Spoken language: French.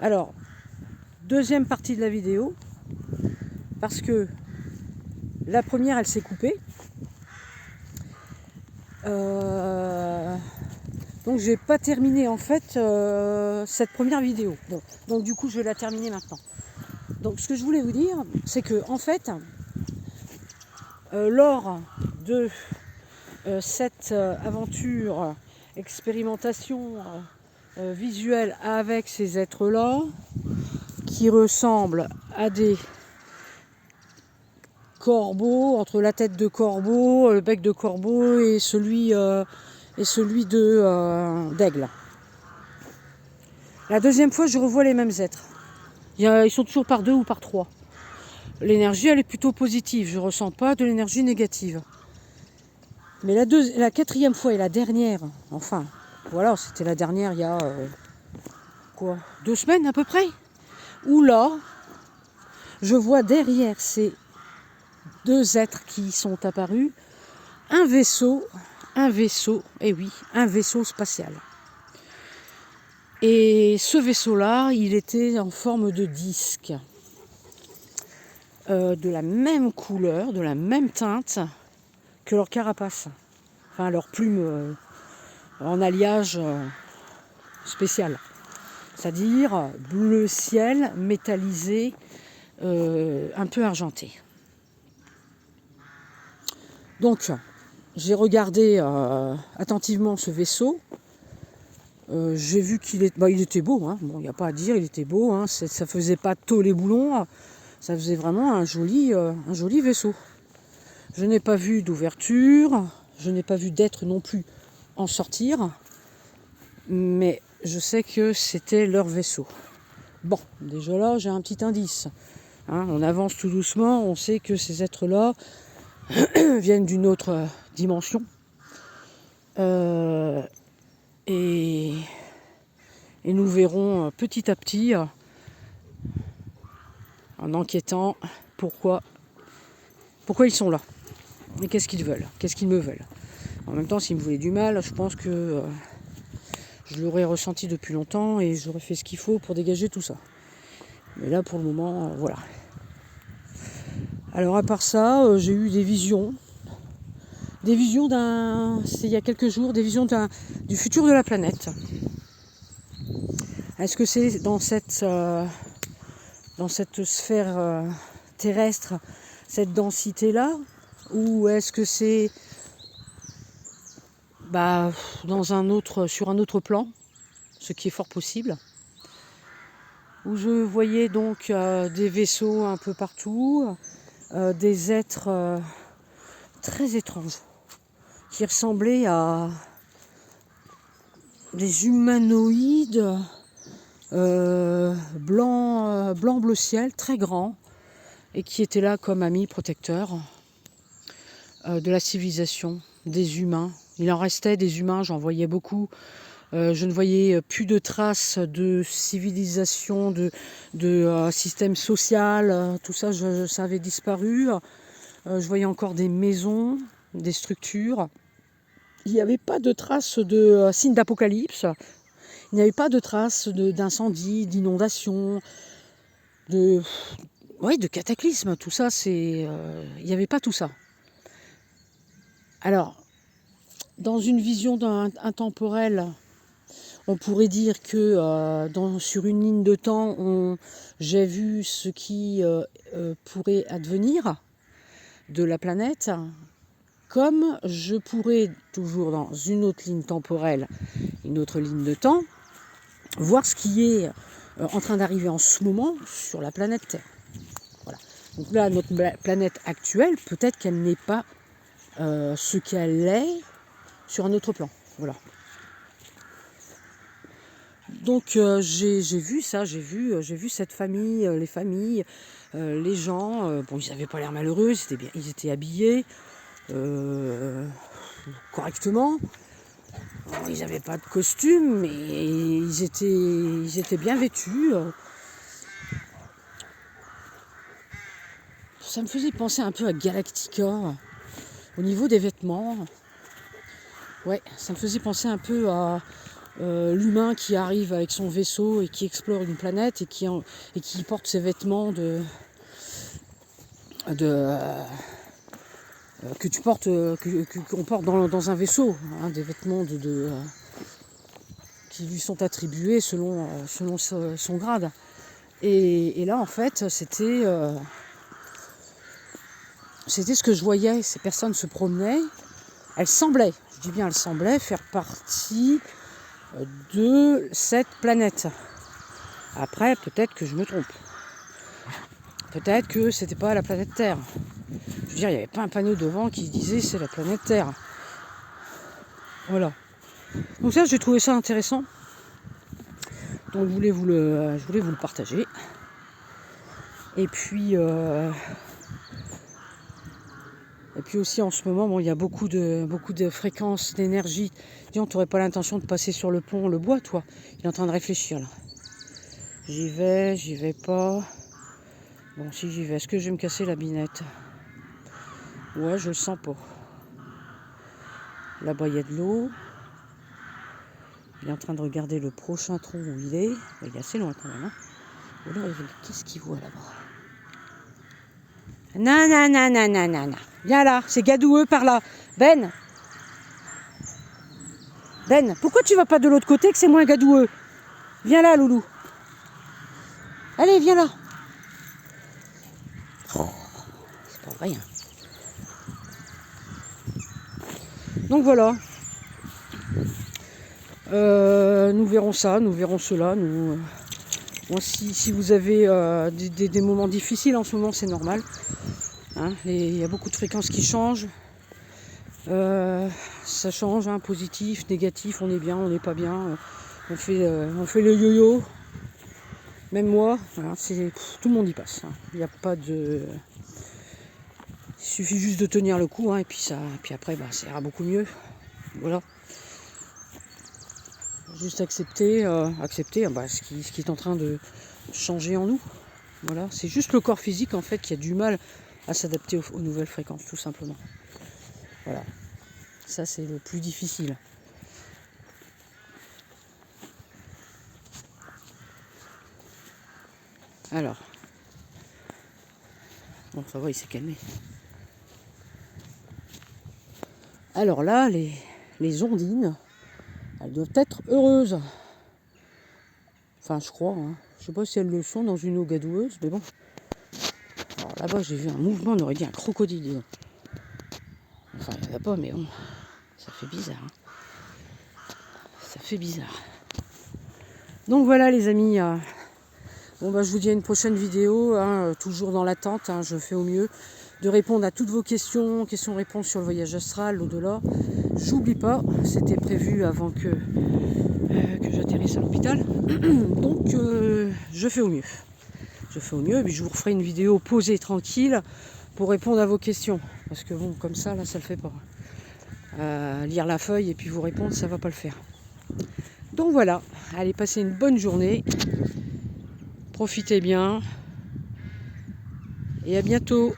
Alors, deuxième partie de la vidéo, parce que la première, elle s'est coupée. Donc j'ai pas terminé en fait cette première vidéo. Bon, donc du coup je vais la terminer maintenant. Donc ce que je voulais vous dire, c'est que en fait, lors de cette aventure, expérimentation visuelle avec ces êtres-là, qui ressemblent à des corbeaux, entre la tête de corbeau, le bec de corbeau et celui d'aigle. La deuxième fois, je revois les mêmes êtres. Ils sont toujours par 2 ou par 3. L'énergie, elle est plutôt positive. Je ne ressens pas de l'énergie négative. Mais la quatrième fois et la dernière, enfin, voilà, c'était la dernière il y a 2 semaines à peu près. Où là, je vois derrière ces 2 êtres qui sont apparus, un vaisseau, et oui, un vaisseau spatial. Et ce vaisseau-là, il était en forme de disque, de la même couleur, de la même teinte que leur carapace, enfin leur plume en alliage spécial, c'est-à-dire bleu ciel métallisé, un peu argenté. Donc, j'ai regardé attentivement ce vaisseau. J'ai vu qu'il était beau, hein. Bon, il n'y a pas à dire, il était beau, hein. Ça faisait pas tôt les boulons, ça faisait vraiment un joli vaisseau. Je n'ai pas vu d'ouverture, je n'ai pas vu d'être non plus en sortir, mais je sais que c'était leur vaisseau. Bon, déjà là, j'ai un petit indice. Hein, on avance tout doucement, on sait que ces êtres-là viennent d'une autre dimension. Et nous verrons petit à petit, en enquêtant, pourquoi ils sont là. Et qu'est-ce qu'ils veulent, qu'est-ce qu'ils me veulent. En même temps, s'ils me voulaient du mal, je pense que je l'aurais ressenti depuis longtemps et j'aurais fait ce qu'il faut pour dégager tout ça. Mais là, pour le moment, voilà. Alors à part ça, j'ai eu des visions. C'est il y a quelques jours, des visions du futur de la planète. Est-ce que c'est dans cette sphère terrestre, cette densité-là, ou est-ce que c'est sur un autre plan, ce qui est fort possible, où je voyais donc des vaisseaux un peu partout, des êtres très étranges, qui ressemblaient à des humanoïdes blanc bleu ciel, très grands, et qui étaient là comme amis protecteurs de la civilisation, des humains. Il en restait des humains, j'en voyais beaucoup. Je ne voyais plus de traces de civilisation, de système social, tout ça, ça avait disparu. Je voyais encore des maisons, des structures. Il n'y avait pas de traces de signes d'apocalypse. Il n'y avait pas de traces d'incendie, d'inondation, de cataclysme. Tout ça, il n'y avait pas tout ça. Alors, dans une vision intemporelle, on pourrait dire que sur une ligne de temps, j'ai vu ce qui pourrait advenir de la planète, comme je pourrais, toujours dans une autre ligne temporelle, une autre ligne de temps, voir ce qui est en train d'arriver en ce moment sur la planète Terre. Voilà. Donc là, notre planète actuelle, peut-être qu'elle n'est pas ce qu'elle est sur un autre plan. Voilà. Donc j'ai vu ça, j'ai vu cette famille, les familles, les gens. Bon, ils n'avaient pas l'air malheureux, ils étaient habillés correctement. Bon, ils n'avaient pas de costume, mais ils étaient bien vêtus. Ça me faisait penser un peu à Galactica au niveau des vêtements. Ouais, ça me faisait penser un peu à l'humain qui arrive avec son vaisseau et qui explore une planète et qui porte ses vêtements que tu portes, qu'on porte dans un vaisseau, hein, des vêtements qui lui sont attribués selon son grade. Et là, en fait, c'était ce que je voyais. Ces personnes se promenaient. Elles semblaient, je dis bien elles semblaient, faire partie de cette planète. Après, peut-être que je me trompe. Peut-être que c'était pas la planète Terre. Je veux dire, il n'y avait pas un panneau devant qui disait c'est la planète Terre. Voilà. Donc ça, j'ai trouvé ça intéressant. Donc je voulais vous le partager. Et puis aussi en ce moment, bon, il y a beaucoup de fréquences d'énergie. Dis-donc, tu n'aurais pas l'intention de passer sur le pont, le bois, toi? Il est en train de réfléchir là. J'y vais pas. Bon, si j'y vais, est-ce que je vais me casser la binette? Ouais, je le sens pas. Là-bas, il y a de l'eau. Il est en train de regarder le prochain tronc où il est. Il est assez loin quand même. Hein. Ou alors, qu'est-ce qu'il voit là-bas? Non. Viens là, c'est gadoueux par là. Ben, pourquoi tu vas pas de l'autre côté que c'est moins gadoueux? Viens là, loulou. Allez, viens là. Oh, c'est pas vrai. Hein. Donc voilà. Nous verrons ça, nous verrons cela. Bon, si vous avez des moments difficiles en ce moment, c'est normal. Hein, il y a beaucoup de fréquences qui changent. Ça change, hein, positif, négatif, on est bien, on n'est pas bien. On fait le yo-yo. Même moi, voilà, tout le monde y passe. Hein. Il n'y a pas de... Il suffit juste de tenir le coup, hein, et puis après, ça ira beaucoup mieux. Voilà. Juste accepter ce qui est en train de changer en nous. Voilà. C'est juste le corps physique, en fait, qui a du mal à s'adapter aux nouvelles fréquences, tout simplement. Voilà. Ça, c'est le plus difficile. Alors. Bon, ça va, il s'est calmé. Alors là, les ondines, elles doivent être heureuses. Enfin, je crois. Hein. Je sais pas si elles le sont dans une eau gadoueuse, mais bon. Alors là-bas, j'ai vu un mouvement, on aurait dit un crocodile. Enfin, il n'y en a pas, mais bon. Ça fait bizarre. Hein. Ça fait bizarre. Donc voilà, les amis. Je vous dis à une prochaine vidéo. Hein, toujours dans l'attente. Hein, je fais au mieux de répondre à toutes vos questions-réponses sur le voyage astral, l'au-delà. J'oublie pas, c'était prévu avant que j'atterrisse à l'hôpital. Donc je fais au mieux. Et puis je vous referai une vidéo posée tranquille pour répondre à vos questions. Parce que bon, comme ça, là, ça le fait pas. Lire la feuille et puis vous répondre, ça va pas le faire. Donc voilà, allez, passez une bonne journée. Profitez bien. Et à bientôt.